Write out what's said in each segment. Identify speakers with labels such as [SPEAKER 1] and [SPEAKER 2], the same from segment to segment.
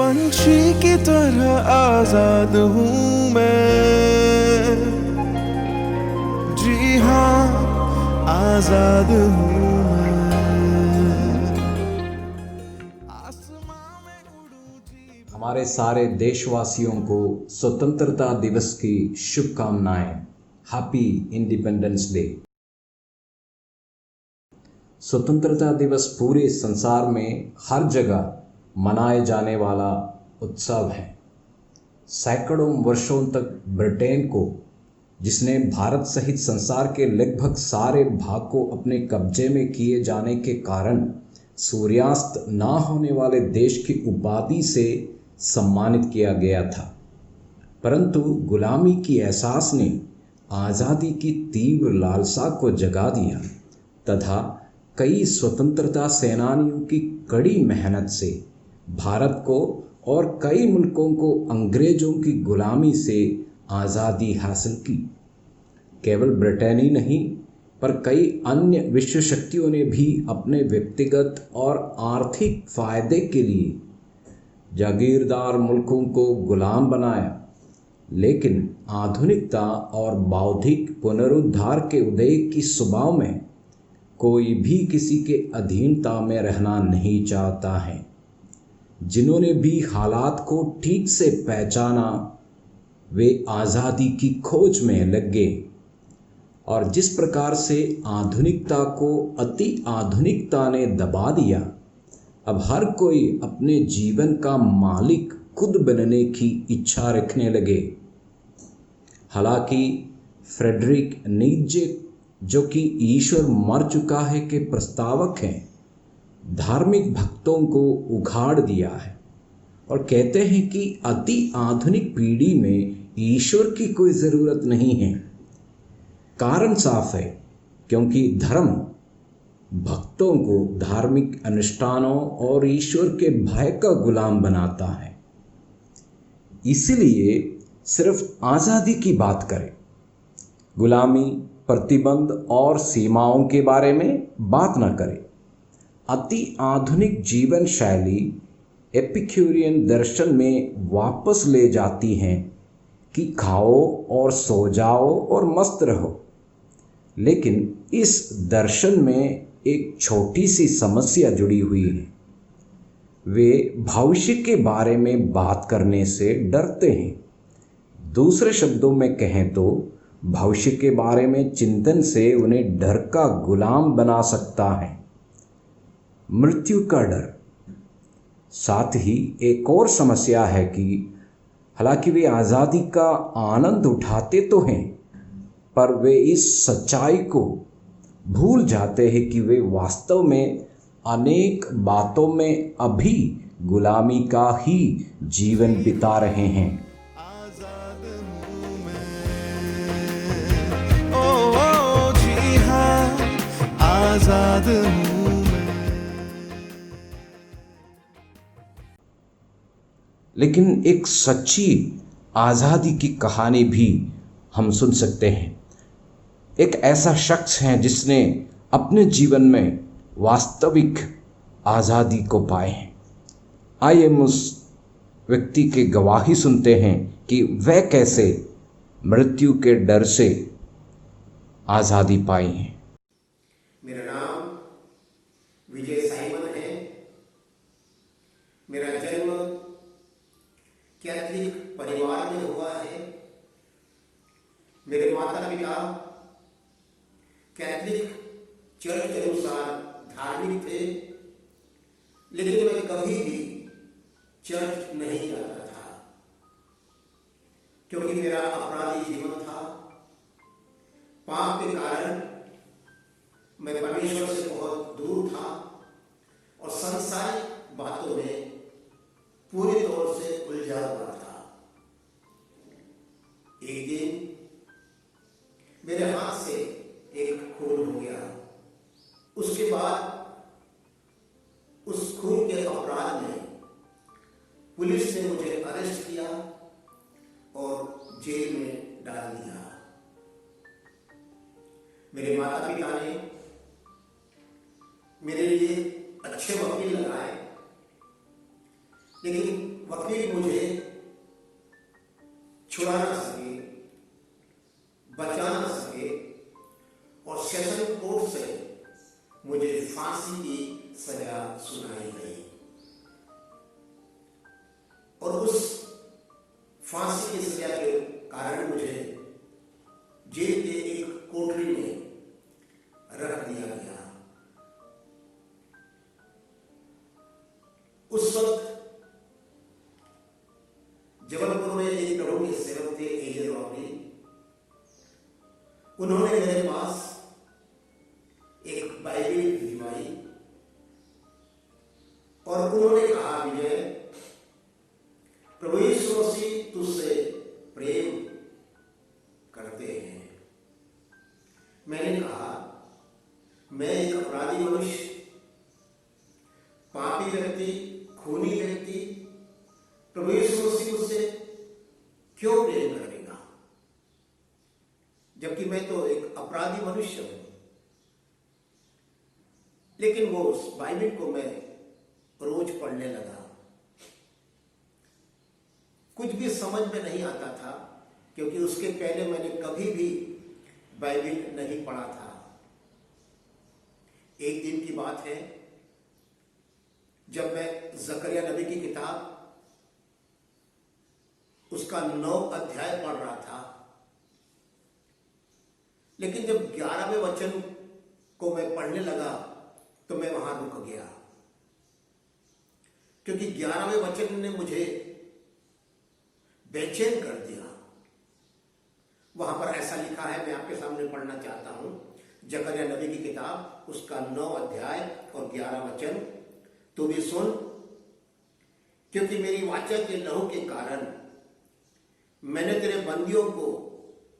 [SPEAKER 1] पंछी की तरह आजाद हूँ मैं, जी हाँ आजाद हूँ मैं। आसमां में उड़ूं जी।
[SPEAKER 2] हमारे सारे देशवासियों को स्वतंत्रता दिवस की शुभकामनाएं। Happy independence day. स्वतंत्रता दिवस पूरे संसार में हर जगह मनाए जाने वाला उत्सव है। सैकड़ों वर्षों तक ब्रिटेन को, जिसने भारत सहित संसार के लगभग सारे भाग को अपने कब्जे में किए जाने के कारण सूर्यास्त ना होने वाले देश की उपाधि से सम्मानित किया गया था, परंतु गुलामी की एहसास ने आज़ादी की तीव्र लालसा को जगा दिया तथा कई स्वतंत्रता सेनानियों की कड़ी मेहनत से भारत को और कई मुल्कों को अंग्रेजों की गुलामी से आज़ादी हासिल की। केवल ब्रिटेन ही नहीं, पर कई अन्य विश्व शक्तियों ने भी अपने व्यक्तिगत और आर्थिक फायदे के लिए जागीरदार मुल्कों को गुलाम बनाया। लेकिन आधुनिकता और बौद्धिक पुनरुद्धार के उदय की सुबह में कोई भी किसी के अधीनता में रहना नहीं चाहता है। जिन्होंने भी हालात को ठीक से पहचाना वे आज़ादी की खोज में लग गए, और जिस प्रकार से आधुनिकता को अति आधुनिकता ने दबा दिया, अब हर कोई अपने जीवन का मालिक खुद बनने की इच्छा रखने लगे। हालांकि फ्रेडरिक नीत्शे, जो कि ईश्वर मर चुका है के प्रस्तावक हैं, धार्मिक भक्तों को उखाड़ दिया है और कहते हैं कि अति आधुनिक पीढ़ी में ईश्वर की कोई ज़रूरत नहीं है। कारण साफ है, क्योंकि धर्म भक्तों को धार्मिक अनुष्ठानों और ईश्वर के भय का गुलाम बनाता है। इसलिए सिर्फ आज़ादी की बात करें, गुलामी, प्रतिबंध और सीमाओं के बारे में बात न करें। अति आधुनिक जीवन शैली एपिक्यूरियन दर्शन में वापस ले जाती हैं कि खाओ और सो जाओ और मस्त रहो। लेकिन इस दर्शन में एक छोटी सी समस्या जुड़ी हुई है। वे भविष्य के बारे में बात करने से डरते हैं। दूसरे शब्दों में कहें तो भविष्य के बारे में चिंतन से उन्हें डर का गुलाम बना सकता है, मृत्यु का डर। साथ ही एक और समस्या है कि हालांकि वे आज़ादी का आनंद उठाते तो हैं, पर वे इस सच्चाई को भूल जाते हैं कि वे वास्तव में अनेक बातों में अभी गुलामी का ही जीवन बिता रहे हैं।
[SPEAKER 1] आजाद हूँ मैं, ओ जी हाँ आजाद हूँ मैं।
[SPEAKER 2] लेकिन एक सच्ची आज़ादी की कहानी भी हम सुन सकते हैं। एक ऐसा शख्स है जिसने अपने जीवन में वास्तविक आज़ादी को पाए हैं। आइए हम उस व्यक्ति की गवाही सुनते हैं कि वह कैसे मृत्यु के डर से आज़ादी पाई है।
[SPEAKER 3] मेरा नाम विजय साइमन है। मेरा जन्म कैथलिक परिवार में हुआ है। मेरे माता पिता कैथलिक चर्च के अनुसार धार्मिक थे, लेकिन मैं कभी भी चर्च नहीं जाता था, क्योंकि मेरा अपराधी जीवन था। पाप के कारण मैं परमेश्वर से बहुत दूर था और सांसारिक बातों में पूरे तौर से उलझा हुआ था। एक दिन मेरे हाथ से एक खून हो गया। उसके बाद उस खून के अपराध में पुलिस ने मुझे अरेस्ट किया और जेल में डाल दिया। मेरे माता पिता ने मेरे लिए अच्छे वकील लगाए, लेकिन वकील मुझे छुड़ा ना सके, बचा ना सके और सेशन कोर्ट से मुझे फांसी की सजा सुनाई गई। और उस फांसी की सजा के कारण मुझे जेल के एक कोठरी में रख दिया गया। उस वक्त जबलपुर में एक प्रभु के सेवक थे एजे रॉबी। उन्होंने मेरे पास एक बाइबल भिजवाई और उन्होंने कहा, विजय, प्रभु यीशु मसीह तुझसे प्रेम करते हैं। मैंने कहा, मैं एक अपराधी मनुष्य, पापी व्यक्ति, खूनी व्यक्ति, प्रभु यीशु मसीह मुझसे क्यों प्रेम करेगा, जबकि मैं तो एक अपराधी मनुष्य हूं। लेकिन वो उस बाइबल को मैं रोज पढ़ने लगा। कुछ भी समझ में नहीं आता था, क्योंकि उसके पहले मैंने कभी भी बाइबल नहीं पढ़ा था। एक दिन की बात है, जब मैं जकरिया नबी की किताब उसका 9 अध्याय पढ़ रहा था, लेकिन जब 11वें वचन को मैं पढ़ने लगा तो मैं वहां रुक गया, क्योंकि 11वें वचन ने मुझे बेचैन कर दिया। वहां पर ऐसा लिखा है, मैं आपके सामने पढ़ना चाहता हूं, जकरिया नबी की किताब उसका 9 अध्याय और 11 वचन। तू भी सुन, क्योंकि मेरी वाचा के लहू के कारण मैंने तेरे बंदियों को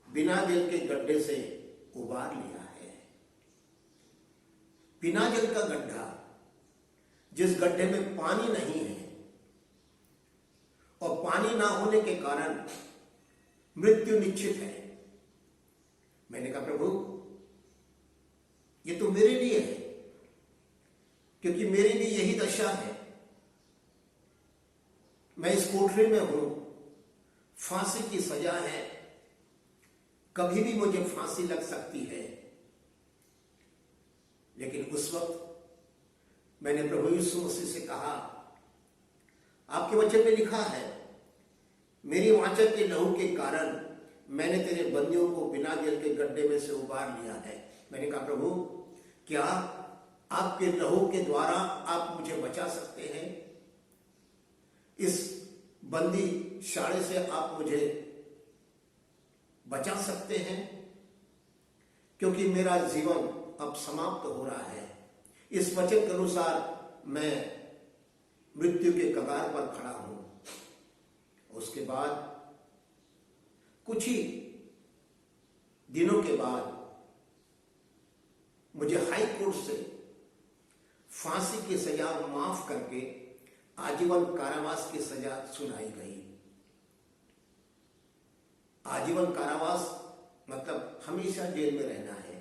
[SPEAKER 3] बिना जल के गड्ढे से उबार लिया है। बिना जल का गड्ढा, जिस गड्ढे में पानी नहीं है और पानी ना होने के कारण मृत्यु निश्चित है। मैंने कहा, प्रभु, ये तो मेरे लिए है, क्योंकि मेरी भी यही दशा है। मैं इस कोठरी में हूं, फांसी की सजा है, कभी भी मुझे फांसी लग सकती है। लेकिन उस वक्त मैंने प्रभु यीशु मसीह से कहा, आपके वचन में लिखा है, मेरी वाचा के लहू के कारण मैंने तेरे बंदियों को बिना जल के गड्ढे में से उबार लिया है। मैंने कहा, प्रभु, क्या आपके लहू के द्वारा आप मुझे बचा सकते हैं? इस बंदी शाड़े से आप मुझे बचा सकते हैं, क्योंकि मेरा जीवन अब समाप्त हो रहा है। इस वचन के अनुसार मैं मृत्यु के कगार पर खड़ा हूं। उसके बाद कुछ ही दिनों के बाद मुझे हाई कोर्ट से फांसी की सजा माफ करके आजीवन कारावास की सजा सुनाई गई। आजीवन कारावास मतलब हमेशा जेल में रहना है।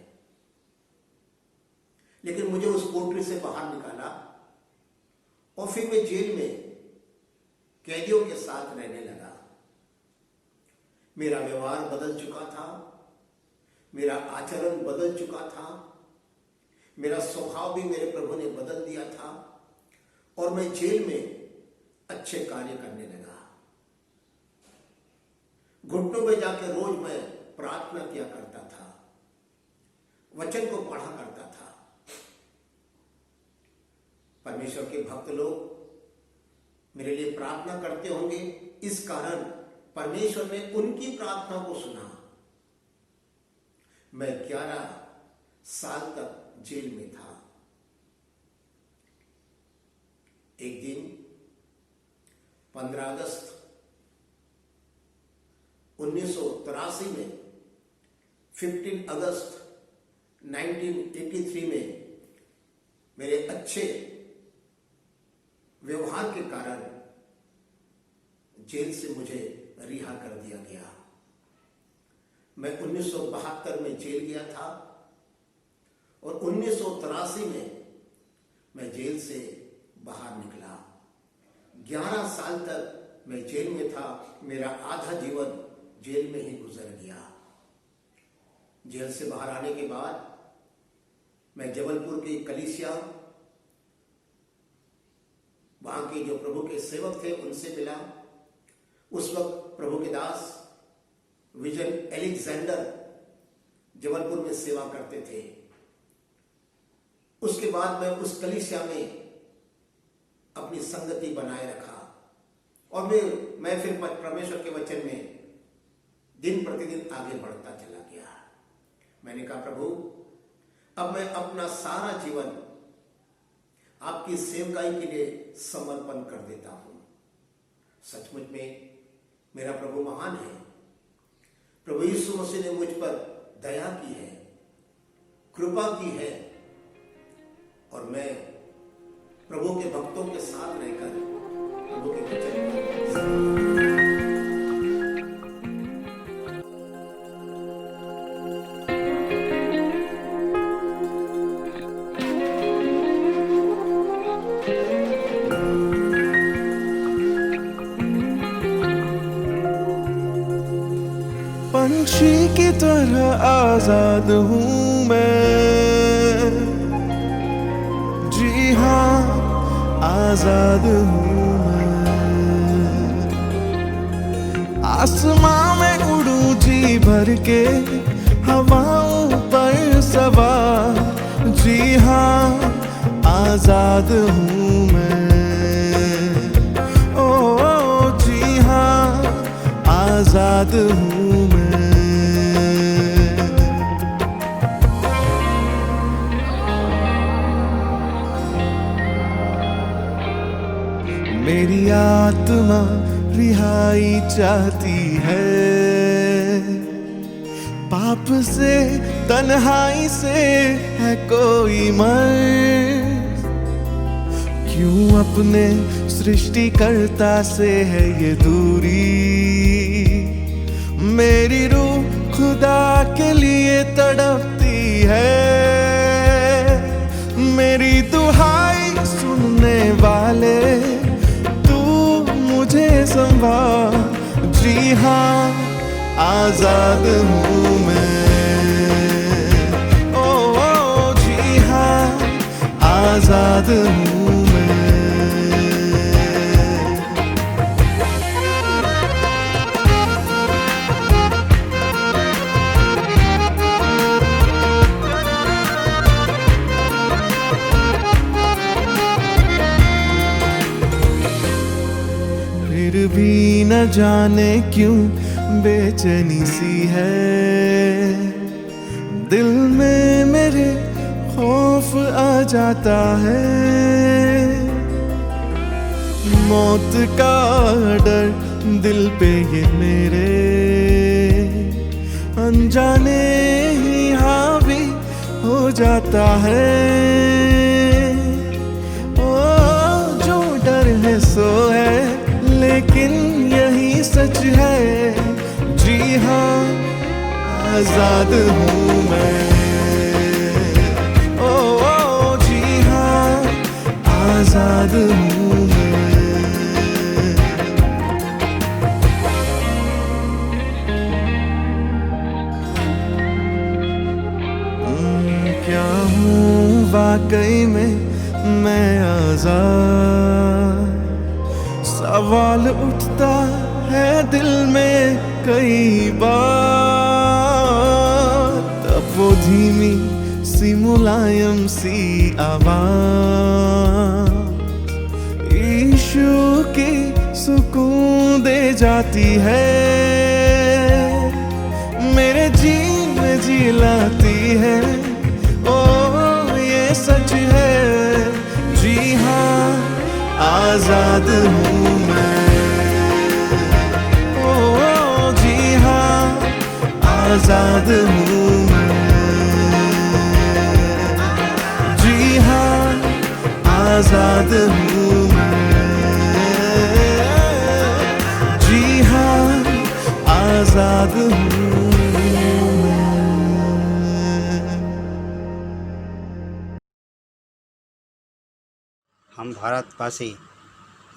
[SPEAKER 3] लेकिन मुझे उस कोठरी से बाहर निकाला और फिर मैं जेल में कैदियों के साथ रहने लगा। मेरा व्यवहार बदल चुका था, मेरा आचरण बदल चुका था, मेरा स्वभाव भी मेरे प्रभु ने बदल दिया था और मैं जेल में अच्छे कार्य करने लगा। घुटनों में जाकर रोज मैं प्रार्थना किया करता था, वचन को पढ़ा करता था। परमेश्वर के भक्त लोग मेरे लिए प्रार्थना करते होंगे, इस कारण परमेश्वर ने उनकी प्रार्थना को सुना। मैं 11 साल तक जेल में था। एक दिन 15 अगस्त 1983 में 15 अगस्त 1983 में मेरे अच्छे व्यवहार के कारण जेल से मुझे रिहा कर दिया गया। मैं 1972 में जेल गया था और 1983 में मैं जेल से बाहर निकला। 11 साल तक मैं जेल में था। मेरा आधा जीवन जेल में ही गुजर गया। जेल से बाहर आने के बाद मैं जबलपुर की कलीसिया, वहां के जो प्रभु के सेवक थे उनसे मिला। उस वक्त प्रभु के दास विजन एलेक्जेंडर जबलपुर में सेवा करते थे। उसके बाद मैं उस कलीसिया में अपनी संगति बनाए रखा और मैं फिर परमेश्वर के वचन में दिन प्रतिदिन आगे बढ़ता चला गया। मैंने कहा, प्रभु अब मैं अपना सारा जीवन आपकी सेवकाई के लिए समर्पण कर देता हूं। सचमुच में मेरा प्रभु महान है। प्रभु यीशु मसीह ने मुझ पर दया की है, कृपा की है और मैं प्रभु के भक्तों के साथ रहकर प्रभु के वचन
[SPEAKER 1] पंछी की तरह आजाद हूँ मैं, जी हाँ आजाद हूँ मैं। आसमां में उड़ूं जी भर के, हवाओं पर सवार, जी हाँ आजाद हूँ मैं। ओ जी हाँ आजाद हूँ मैं। मेरी आत्मा रिहाई चाहती है, पाप से तन्हाई से है कोई मर्ज। क्यों अपने सृष्टिकर्ता से है ये दूरी, मेरी रूह खुदा के लिए तड़पती है। मेरी दुहाई सुनने वाले तू मुझे संभाल, जी हाँ आजाद हूँ मैं। ओ जी हाँ आजाद हूँ मैं। फिर भी न जाने क्यों बेचैनी सी है, दिल में मेरे खौफ आ जाता है। मौत का डर दिल पे ये मेरे, अनजाने ही हावी हो जाता है। ओ जो डर है सो है, लेकिन यही सच है, जी हाँ आजाद हूँ मैं। ओ जी हाँ आजाद हूँ मैं। क्या हूँ वाकई में मैं आजाद? सवाल उठता है दिल में कई बार। तब वो धीमी सी मुलायम सी आवाज यीशु की सुकून दे जाती है, मेरे जी में जी लाती है। ओ ये सच है, जी हाँ आजाद हूँ मैं। ओ जी हाँ आजाद हूँ मैं। जी हाँ आजाद हूँ मैं। जी हाँ आजाद हूँ मैं।
[SPEAKER 4] हम भारतवासी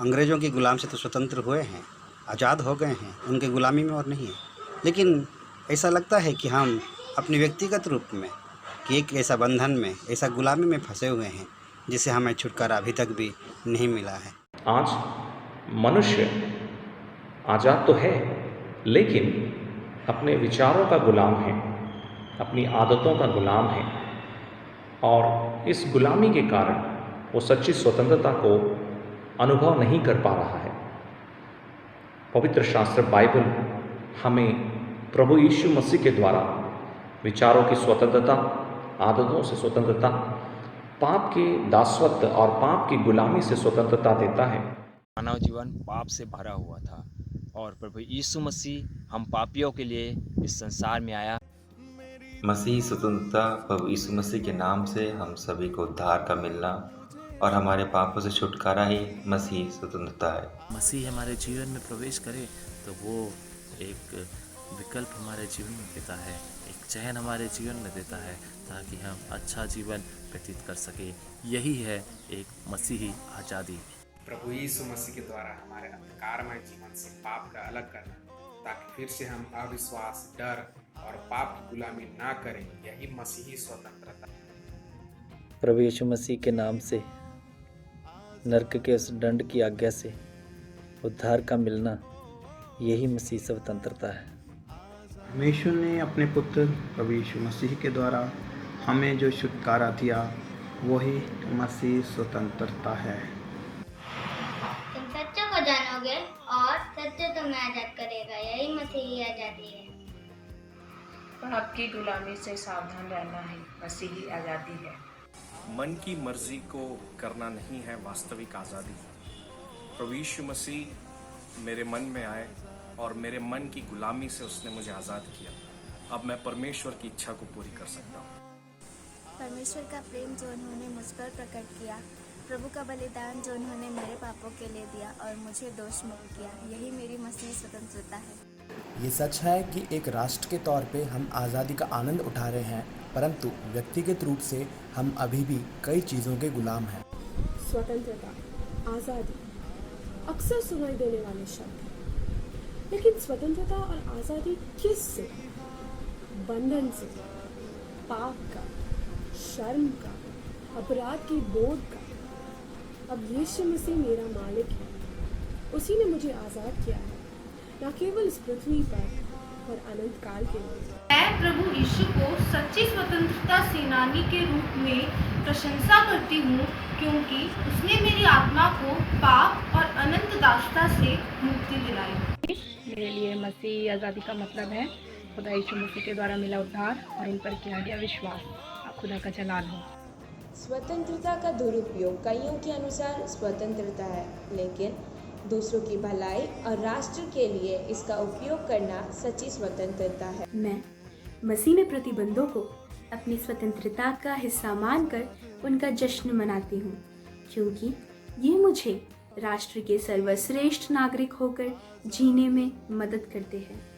[SPEAKER 4] अंग्रेज़ों की गुलाम से तो स्वतंत्र हुए हैं, आज़ाद हो गए हैं, उनके गुलामी में और नहीं है। लेकिन ऐसा लगता है कि हम अपने व्यक्तिगत रूप में कि एक ऐसा बंधन में, ऐसा गुलामी में फंसे हुए हैं जिससे हमें छुटकारा अभी तक भी नहीं मिला है।
[SPEAKER 5] आज मनुष्य आज़ाद तो है, लेकिन अपने विचारों का गुलाम है, अपनी आदतों का गुलाम है, और इस गुलामी के कारण वो सच्ची स्वतंत्रता को अनुभव नहीं कर पा रहा है। पवित्र शास्त्र बाइबल हमें प्रभु यीशु मसीह के द्वारा विचारों की स्वतंत्रता, आदतों से स्वतंत्रता, पाप के दासत्व और पाप की गुलामी से स्वतंत्रता देता है।
[SPEAKER 6] मानव जीवन पाप से भरा हुआ था और प्रभु यीशु मसीह हम पापियों के लिए इस संसार में आया।
[SPEAKER 7] मसीह स्वतंत्रता प्रभु यीशु मसीह के नाम से हम सभी को उद्धार का मिलना और हमारे पापों से छुटकारा ही मसीह स्वतंत्रता है।
[SPEAKER 8] मसीह हमारे जीवन में प्रवेश करे तो वो एक विकल्प हमारे जीवन में देता है, एक चयन हमारे जीवन में देता है ताकि हम अच्छा जीवन व्यतीत कर सके। यही है एक मसीही आज़ादी।
[SPEAKER 9] प्रभु यीशु मसीह के द्वारा हमारे अंधकारमय जीवन से पाप का अलग करना, ताकि फिर से हम अविश्वास, डर और पाप की गुलामी ना करें, यही मसीही स्वतंत्रता।
[SPEAKER 10] प्रभु यीशु मसीह के नाम से नरक के उस दंड की आज्ञा से उद्धार का मिलना, यही मसीह स्वतंत्रता है।
[SPEAKER 11] परमेश्वर ने अपने पुत्र प्रभु यीशु मसीह के द्वारा हमें जो छुटकारा दिया, वही मसीह स्वतंत्रता है।
[SPEAKER 12] तुम सत्य को जानोगे और सत्य तुम्हें आजाद करेगा, यही मसीही आजादी है।
[SPEAKER 13] पाप की गुलामी से सावधान रहना ही मसीही आजादी है।
[SPEAKER 14] मन की मर्जी को करना नहीं है वास्तविक आज़ादी। प्रभु यीशु मसीह मेरे मन में आए और मेरे मन की गुलामी से उसने मुझे आज़ाद किया। अब मैं परमेश्वर की इच्छा को पूरी कर सकता हूँ।
[SPEAKER 15] परमेश्वर का प्रेम जो उन्होंने मुझ पर प्रकट किया, प्रभु का बलिदान जो उन्होंने मेरे पापों के लिए दिया और मुझे दोष मुक्त किया, यही मेरी मसीही स्वतंत्रता है।
[SPEAKER 16] ये सच है कि एक राष्ट्र के तौर पे हम आज़ादी का आनंद उठा रहे हैं, परंतु व्यक्तिगत रूप से हम अभी भी कई चीज़ों के गुलाम हैं।
[SPEAKER 17] स्वतंत्रता, आज़ादी अक्सर सुनाई देने वाले शब्द, लेकिन स्वतंत्रता और आज़ादी किससे? बंधन से, पाप का, शर्म का, अपराध की बोझ का। अब यीशु मसीह मेरा मालिक है, उसी ने मुझे आज़ाद किया है, न केवल इस पृथ्वी पर अनंत काल के लिए।
[SPEAKER 18] मैं प्रभु यीशु को सच्ची स्वतंत्रता सेनानी के रूप में प्रशंसा करती हूँ, क्योंकि उसने मेरी आत्मा को पाप और अनंत दासता से मुक्ति दिलाई।
[SPEAKER 19] मेरे लिए मसीह आज़ादी का मतलब है खुदा यीशु मसीह के द्वारा मिला उद्धार और उन पर किया गया विश्वास। आप खुदा का जलाल हो।
[SPEAKER 20] स्वतंत्रता का दुरुपयोग कईयों के अनुसार स्वतंत्रता है, लेकिन दूसरों की भलाई और राष्ट्र के लिए इसका उपयोग करना सच्ची स्वतंत्रता है।
[SPEAKER 4] मैं मसीह में प्रतिबंधों को अपनी स्वतंत्रता का हिस्सा मानकर उनका जश्न मनाती हूँ, क्योंकि ये मुझे राष्ट्र के सर्वश्रेष्ठ नागरिक होकर जीने में मदद करते हैं।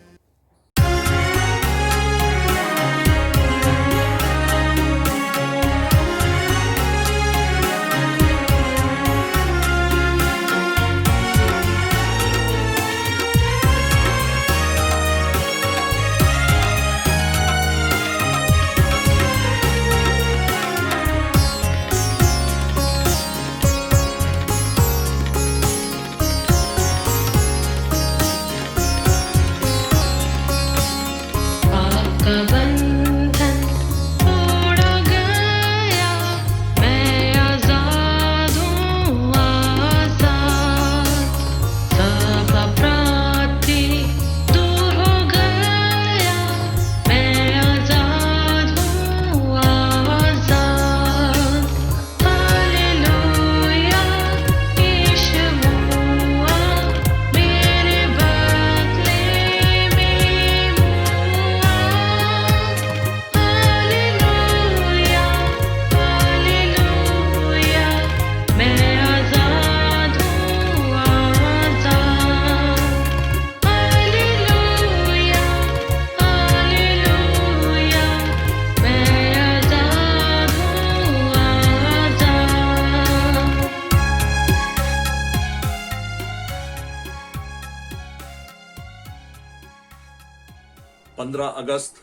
[SPEAKER 21] 15 अगस्त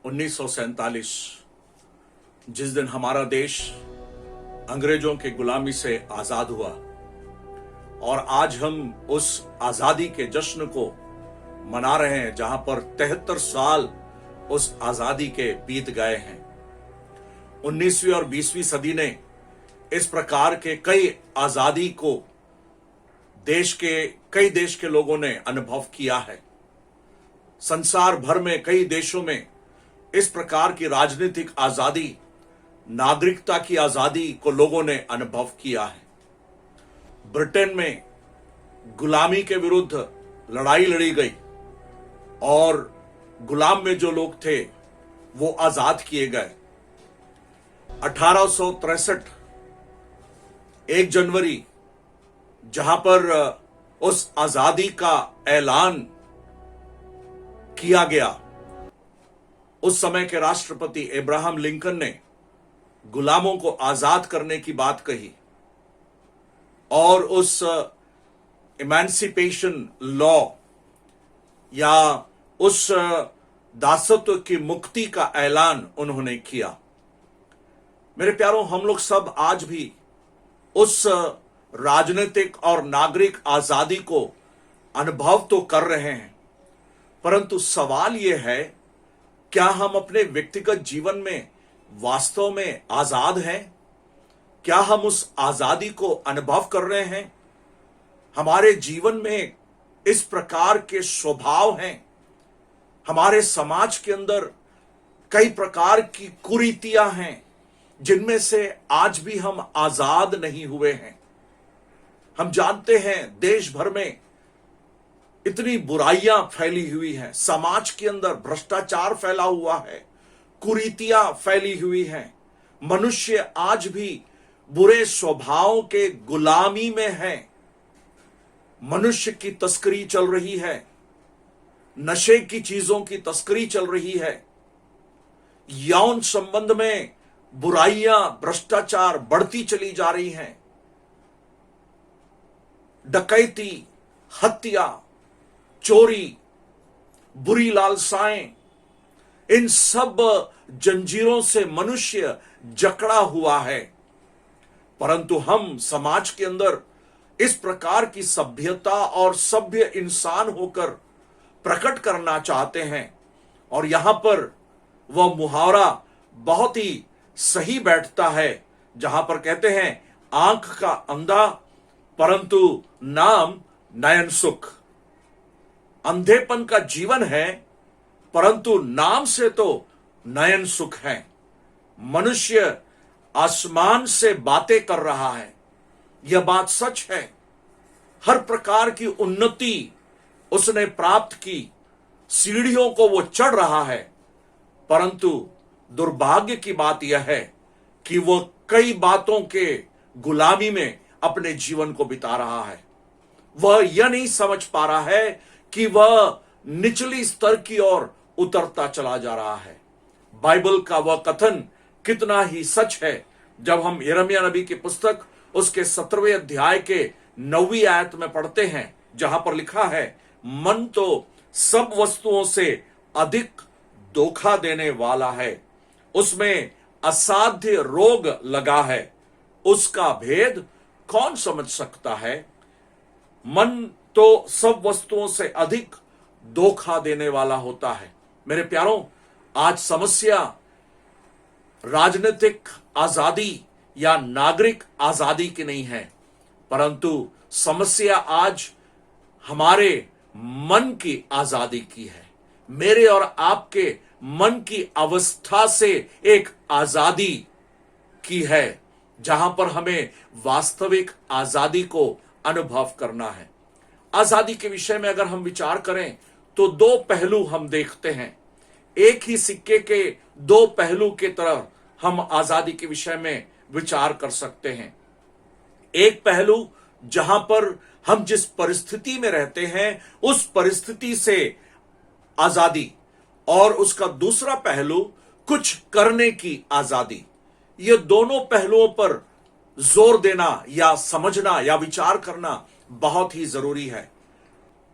[SPEAKER 21] 1947, जिस दिन हमारा देश अंग्रेजों के गुलामी से आजाद हुआ, और आज हम उस आजादी के जश्न को मना रहे हैं, जहां पर 73 साल उस आजादी के बीत गए हैं। 19वीं और 20वीं सदी ने इस प्रकार के कई आजादी को कई देश के लोगों ने अनुभव किया है। संसार भर में कई देशों में इस प्रकार की राजनीतिक आजादी, नागरिकता की आजादी को लोगों ने अनुभव किया है। ब्रिटेन में गुलामी के विरुद्ध लड़ाई लड़ी गई और गुलाम में जो लोग थे वो आजाद किए गए। 1863 1 जनवरी, जहां पर उस आजादी का ऐलान किया गया, उस समय के राष्ट्रपति अब्राहम लिंकन ने गुलामों को आजाद करने की बात कही और उस इमेंसिपेशन लॉ या उस दासत्व की मुक्ति का ऐलान उन्होंने किया। मेरे प्यारों, हम लोग सब आज भी उस राजनीतिक और नागरिक आजादी को अनुभव तो कर रहे हैं, परंतु सवाल यह है, क्या हम अपने व्यक्तिगत जीवन में वास्तव में आजाद हैं? क्या हम उस आजादी को अनुभव कर रहे हैं? हमारे जीवन में इस प्रकार के स्वभाव हैं। हमारे समाज के अंदर कई प्रकार की कुरीतियां हैं जिनमें से आज भी हम आजाद नहीं हुए हैं। हम जानते हैं देश भर में इतनी बुराइयां फैली हुई हैं, समाज के अंदर भ्रष्टाचार फैला हुआ है, कुरीतियां फैली हुई हैं। मनुष्य आज भी बुरे स्वभावों के गुलामी में है। मनुष्य की तस्करी चल रही है, नशे की चीजों की तस्करी चल रही है, यौन संबंध में बुराइयां, भ्रष्टाचार बढ़ती चली जा रही हैं। डकैती, हत्या, चोरी, बुरी लालसाएं, इन सब जंजीरों से मनुष्य जकड़ा हुआ है। परंतु हम समाज के अंदर इस प्रकार की सभ्यता और सभ्य इंसान होकर प्रकट करना चाहते हैं, और यहां पर वह मुहावरा बहुत ही सही बैठता है, जहां पर कहते हैं, आंख का अंधा परंतु नाम नयन सुख। अंधेपन का जीवन है परंतु नाम से तो नयन सुख है। मनुष्य आसमान से बातें कर रहा है, यह बात सच है। हर प्रकार की उन्नति उसने प्राप्त की, सीढ़ियों को वो चढ़ रहा है, परंतु दुर्भाग्य की बात यह है कि वो कई बातों के गुलामी में अपने जीवन को बिता रहा है। वह यह नहीं समझ पा रहा है कि वह निचली स्तर की ओर उतरता चला जा रहा है। बाइबल का वह कथन कितना ही सच है, जब हम यिर्मयाह नबी की पुस्तक उसके 17वें अध्याय के 9वीं आयत में पढ़ते हैं, जहां पर लिखा है, मन तो सब वस्तुओं से अधिक धोखा देने वाला है, उसमें असाध्य रोग लगा है, उसका भेद कौन समझ सकता है? मन तो सब वस्तुओं से अधिक धोखा देने वाला होता है। मेरे प्यारों, आज समस्या राजनीतिक आजादी या नागरिक आजादी की नहीं है, परंतु समस्या आज हमारे मन की आजादी की है। मेरे और आपके मन की अवस्था से एक आजादी की है, जहां पर हमें वास्तविक आजादी को अनुभव करना है। आजादी के विषय में अगर हम विचार करें तो दो पहलू हम देखते हैं। एक ही सिक्के के दो पहलू की तरह हम आजादी के विषय में विचार कर सकते हैं। एक पहलू जहां पर हम जिस परिस्थिति में रहते हैं उस परिस्थिति से आजादी, और उसका दूसरा पहलू कुछ करने की आजादी। ये दोनों पहलुओं पर जोर देना या समझना या विचार करना बहुत ही जरूरी है।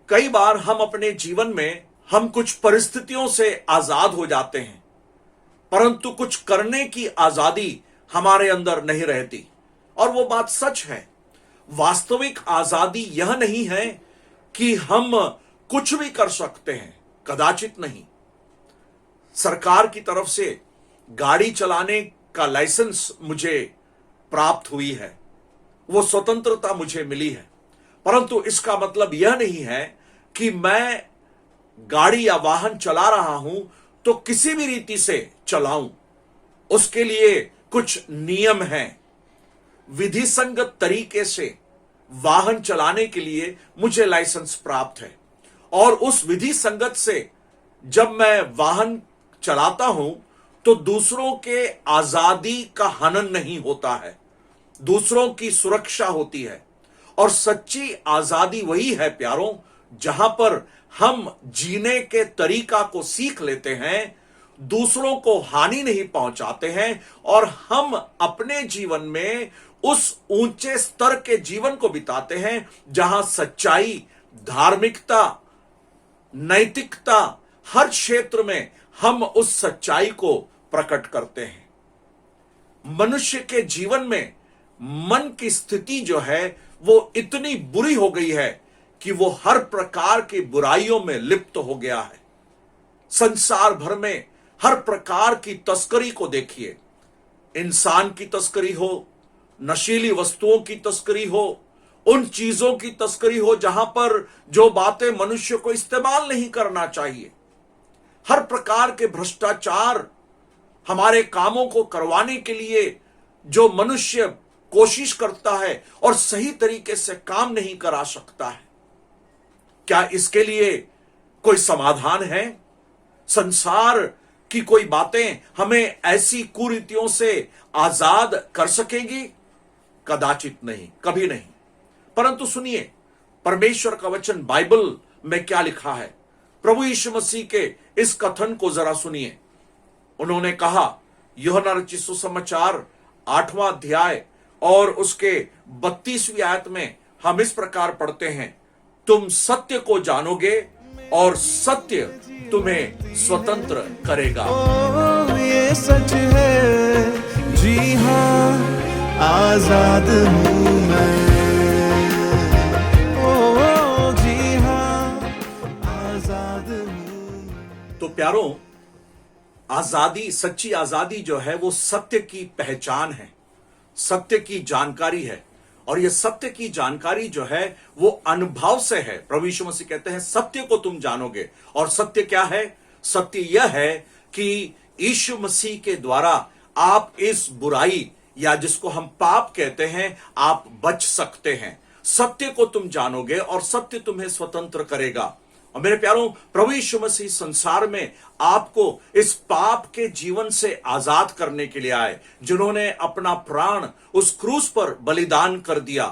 [SPEAKER 21] कई बार हम अपने जीवन में हम कुछ परिस्थितियों से आजाद हो जाते हैं, परंतु कुछ करने की आजादी हमारे अंदर नहीं रहती। और वो बात सच है। वास्तविक आजादी यह नहीं है कि हम कुछ भी कर सकते हैं, कदाचित नहीं। सरकार की तरफ से गाड़ी चलाने का लाइसेंस मुझे प्राप्त हुई है, वो स्वतंत्रता मुझे मिली है, परंतु इसका मतलब यह नहीं है कि मैं गाड़ी या वाहन चला रहा हूं तो किसी भी रीति से चलाऊं। उसके लिए कुछ नियम हैं। विधि संगत तरीके से वाहन चलाने के लिए मुझे लाइसेंस प्राप्त है, और उस विधि संगत से जब मैं वाहन चलाता हूं तो दूसरों के आजादी का हनन नहीं होता है, दूसरों की सुरक्षा होती है। और सच्ची आजादी वही है प्यारों, जहां पर हम जीने के तरीका को सीख लेते हैं, दूसरों को हानि नहीं पहुंचाते हैं, और हम अपने जीवन में उस ऊंचे स्तर के जीवन को बिताते हैं जहां सच्चाई, धार्मिकता, नैतिकता, हर क्षेत्र में हम उस सच्चाई को प्रकट करते हैं। मनुष्य के जीवन में मन की स्थिति जो है वो इतनी बुरी हो गई है कि वो हर प्रकार की बुराइयों में लिप्त हो गया है। संसार भर में हर प्रकार की तस्करी को देखिए, इंसान की तस्करी हो, नशीली वस्तुओं की तस्करी हो, उन चीजों की तस्करी हो जहां पर जो बातें मनुष्य को इस्तेमाल नहीं करना चाहिए, हर प्रकार के भ्रष्टाचार, हमारे कामों को करवाने के लिए जो मनुष्य कोशिश करता है और सही तरीके से काम नहीं करा सकता है। क्या इसके लिए कोई समाधान है? संसार की कोई बातें हमें ऐसी कुरीतियों से आजाद कर सकेगी? कदाचित नहीं, कभी नहीं। परंतु सुनिए, परमेश्वर का वचन बाइबल में क्या लिखा है। प्रभु यीशु मसीह के इस कथन को जरा सुनिए। उन्होंने कहा, यूहन्ना रचित सुसमाचार 8वां अध्याय और उसके 32वीं आयत में हम इस प्रकार पढ़ते हैं, तुम सत्य को जानोगे और सत्य तुम्हें स्वतंत्र करेगा।
[SPEAKER 1] ओ ये सच है, जी हाँ, आजाद हूँ मैं। ओ जी हाँ, आजाद हूँ।
[SPEAKER 21] तो प्यारों, आजादी, सच्ची आजादी जो है वो सत्य की पहचान है, सत्य की जानकारी है। और यह सत्य की जानकारी जो है वो अनुभव से है। प्रभु यीशु मसीह कहते हैं सत्य को तुम जानोगे। और सत्य क्या है? सत्य यह है कि यीशु मसीह के द्वारा आप इस बुराई या जिसको हम पाप कहते हैं, आप बच सकते हैं। सत्य को तुम जानोगे और सत्य तुम्हें स्वतंत्र करेगा। और मेरे प्यारों, प्रभु यीशु मसीह संसार में आपको इस पाप के जीवन से आजाद करने के लिए आए, जिन्होंने अपना प्राण उस क्रूस पर बलिदान कर दिया।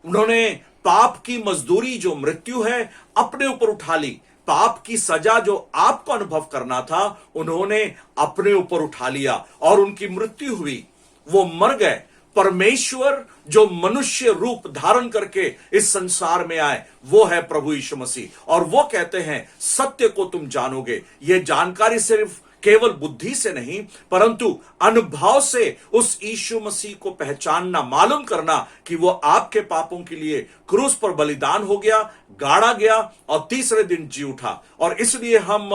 [SPEAKER 21] उन्होंने पाप की मजदूरी जो मृत्यु है अपने ऊपर उठा ली। पाप की सजा जो आपको अनुभव करना था, उन्होंने अपने ऊपर उठा लिया और उनकी मृत्यु हुई, वो मर गए। परमेश्वर जो मनुष्य रूप धारण करके इस संसार में आए, वो है प्रभु यीशु मसीह। और वो कहते हैं सत्य को तुम जानोगे। ये जानकारी सिर्फ केवल बुद्धि से नहीं, परंतु अनुभव से उस यीशु मसीह को पहचानना, मालूम करना कि वो आपके पापों के लिए क्रूस पर बलिदान हो गया, गाड़ा गया और तीसरे दिन जी उठा। और इसलिए हम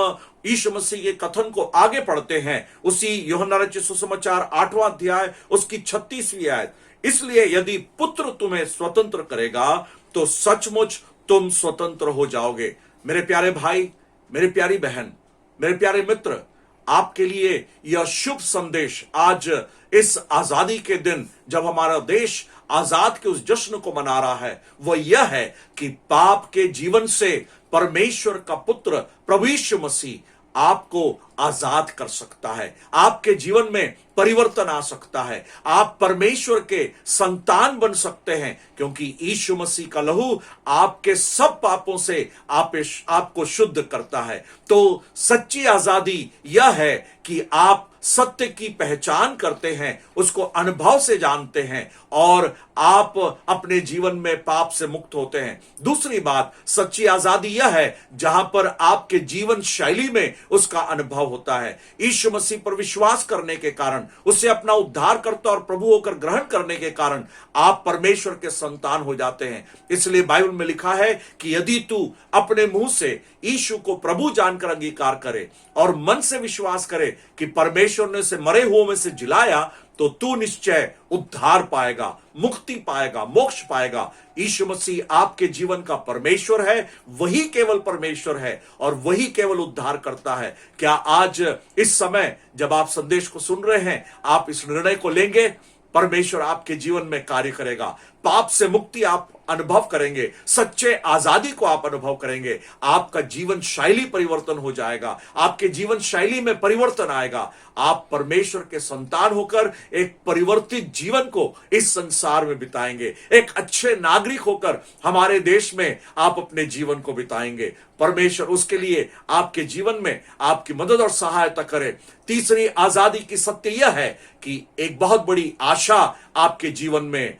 [SPEAKER 21] यीशु मसीह के कथन को आगे पढ़ते हैं, उसी यूहन्ना रचित सुसमाचार 8वां अध्याय उसकी 36वीं आयत। इसलिए यदि पुत्र तुम्हें स्वतंत्र करेगा तो सचमुच तुम स्वतंत्र हो जाओगे। मेरे प्यारे भाई, मेरी प्यारी बहन, मेरे प्यारे मित्र, आपके लिए यह शुभ संदेश आज इस आजादी के दिन, जब हमारा देश आजाद के उस जश्न को मना रहा है, वो यह है कि पाप के जीवन से परमेश्वर का पुत्र प्रभु यीशु मसीह आपको आजाद कर सकता है, आपके जीवन में परिवर्तन आ सकता है, आप परमेश्वर के संतान बन सकते हैं, क्योंकि यीशु मसीह का लहू आपके सब पापों से आपको शुद्ध करता है। तो सच्ची आजादी यह है कि आप सत्य की पहचान करते हैं, उसको अनुभव से जानते हैं और आप अपने जीवन में पाप से मुक्त होते हैं। दूसरी बात, सच्ची आजादी यह है जहां पर आपके जीवन शैली में उसका अनुभव होता है। यीशु मसीह पर विश्वास करने के कारण, उसे अपना उद्धारकर्ता और प्रभु होकर ग्रहण करने के कारण आप परमेश्वर के संतान हो जाते हैं। इसलिए बाइबल में लिखा है कि यदि तू अपने मुंह से यीशु को प्रभु जानकर अंगीकार करे और मन से विश्वास करे कि परमेश्वर ने उसे मरे हुओं में से जिलाया, तो तू निश्चय उद्धार पाएगा, मुक्ति पाएगा, मोक्ष पाएगा। यीशु मसीह आपके जीवन का परमेश्वर है, वही केवल परमेश्वर है और वही केवल उद्धार करता है। क्या आज इस समय जब आप संदेश को सुन रहे हैं, आप इस निर्णय को लेंगे? परमेश्वर आपके जीवन में कार्य करेगा, पाप से मुक्ति आप अनुभव करेंगे, सच्चे आजादी को आप अनुभव करेंगे, आपका जीवन शैली परिवर्तन हो जाएगा, आपके जीवन शैली में परिवर्तन आएगा। आप परमेश्वर के संतान होकर एक परिवर्तित जीवन को इस संसार में बिताएंगे, एक अच्छे नागरिक होकर हमारे देश में आप अपने जीवन को बिताएंगे। परमेश्वर उसके लिए आपके जीवन में आपकी मदद और सहायता करे। तीसरी आजादी की सत्य यह है कि एक बहुत बड़ी आशा आपके जीवन में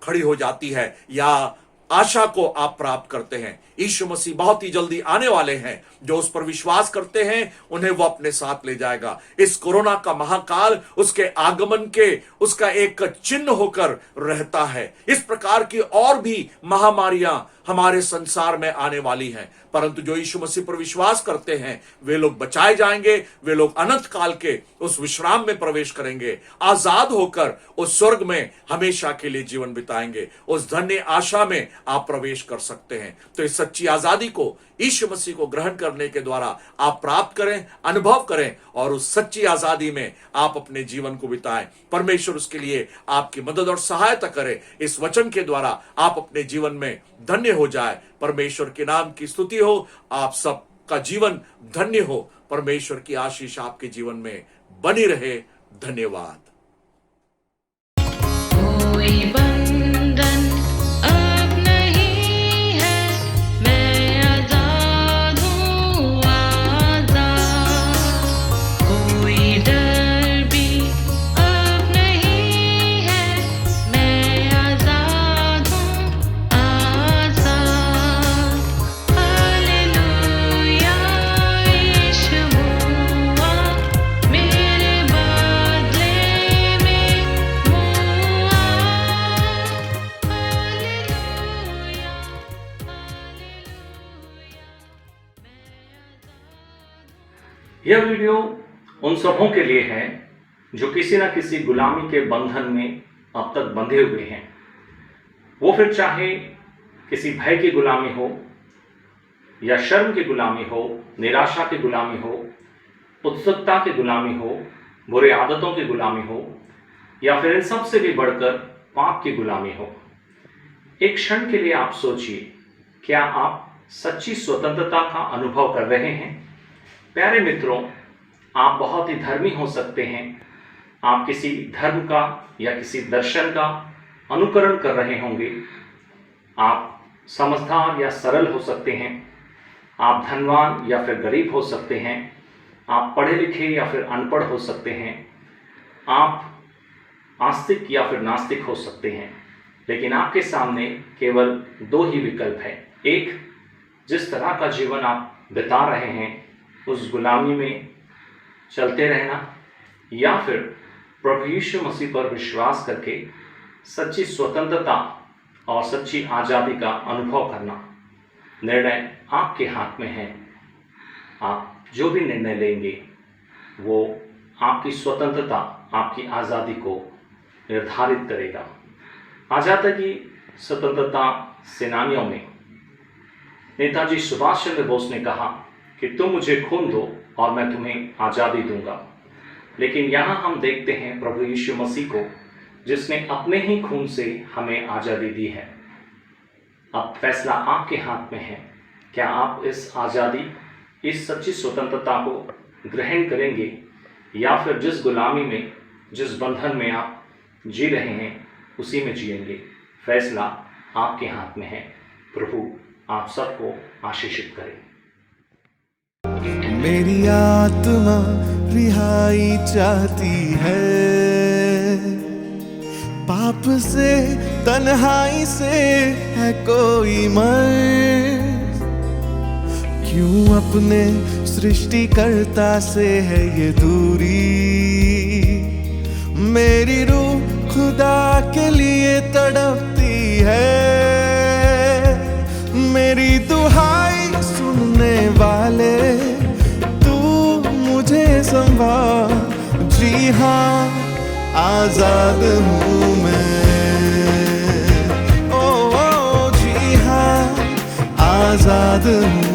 [SPEAKER 21] खड़ी हो जाती है या आशा को आप प्राप्त करते हैं। यीशु मसीह बहुत ही जल्दी आने वाले हैं, जो उस पर विश्वास करते हैं उन्हें वो अपने साथ ले जाएगा। इस कोरोना का महाकाल उसके आगमन के उसका एक चिन्ह होकर रहता है। इस प्रकार की और भी महामारियां हमारे संसार में आने वाली हैं, परंतु जो यीशु मसीह पर विश्वास करते हैं वे लोग बचाए जाएंगे, वे लोग अनंत काल के उस विश्राम में प्रवेश करेंगे, आजाद होकर उस स्वर्ग में हमेशा के लिए जीवन बिताएंगे। उस धन्य आशा में आप प्रवेश कर सकते हैं। तो इस सच्ची आजादी को यीशु मसीह को ग्रहण करने के द्वारा आप प्राप्त करें, अनुभव करें और उस सच्ची आजादी में आप अपने जीवन को बिताएं। परमेश्वर उसके लिए आपकी मदद और सहायता करे। इस वचन के द्वारा आप अपने जीवन में धन्य हो जाए। परमेश्वर के नाम की स्तुति हो, आप सबका जीवन धन्य हो। परमेश्वर की आशीष आपके जीवन में बनी रहे। धन्यवाद।
[SPEAKER 2] कोई बंधन अब नहीं है, मैं आजाद हूँ, आजाद। कोई डर भी अब नहीं है, मैं आजाद हूँ, आजाद। हालेलुया, यीशु हुआ मेरे बदले में हुआ।
[SPEAKER 5] यह वीडियो उन सबों के लिए है जो किसी न किसी गुलामी के बंधन में अब तक बंधे हुए हैं। वो फिर चाहे किसी भय की गुलामी हो या शर्म की गुलामी हो, निराशा की गुलामी हो, उत्सुकता की गुलामी हो, बुरे आदतों की गुलामी हो या फिर इन सब से भी बढ़कर पाप की गुलामी हो। एक क्षण के लिए आप सोचिए, क्या आप सच्ची स्वतंत्रता का अनुभव कर रहे हैं? प्यारे मित्रों, आप बहुत ही धर्मी हो सकते हैं, आप किसी धर्म का या किसी दर्शन का अनुकरण कर रहे होंगे, आप समझदार या सरल हो सकते हैं, आप धनवान या फिर गरीब हो सकते हैं, आप पढ़े लिखे या फिर अनपढ़ हो सकते हैं, आप आस्तिक या फिर नास्तिक हो सकते हैं, लेकिन आपके सामने केवल दो ही विकल्प है। एक, जिस तरह का जीवन आप बिता रहे हैं उस गुलामी में चलते रहना, या फिर प्रभु यीशु मसीह पर विश्वास करके सच्ची स्वतंत्रता और सच्ची आज़ादी का अनुभव करना। निर्णय आपके हाथ में है। आप जो भी निर्णय लेंगे वो आपकी स्वतंत्रता, आपकी आज़ादी को निर्धारित करेगा। आज़ादी की स्वतंत्रता सेनानियों में नेताजी सुभाष चंद्र बोस ने कहा कि तुम मुझे खून दो और मैं तुम्हें आज़ादी दूंगा। लेकिन यहाँ हम देखते हैं प्रभु यीशु मसीह को, जिसने अपने ही खून से हमें आज़ादी दी है। अब फैसला आपके हाथ में है। क्या आप इस आज़ादी, इस सच्ची स्वतंत्रता को ग्रहण करेंगे या फिर जिस गुलामी में, जिस बंधन में आप जी रहे हैं उसी में जिएंगे, फैसला आपके हाथ में है। प्रभु आप सबको आशीषित करें।
[SPEAKER 1] मेरी आत्मा रिहाई चाहती है, पाप से तन्हाई से है कोई मर्ज, क्यों अपने सृष्टिकर्ता से है ये दूरी। मेरी रूह खुदा के लिए तड़पती है, मेरी दुहाई सुनने वाले तू मुझे संभाल। जी हाँ आजाद हूँ मैं, ओ जी हाँ आजाद हूँ।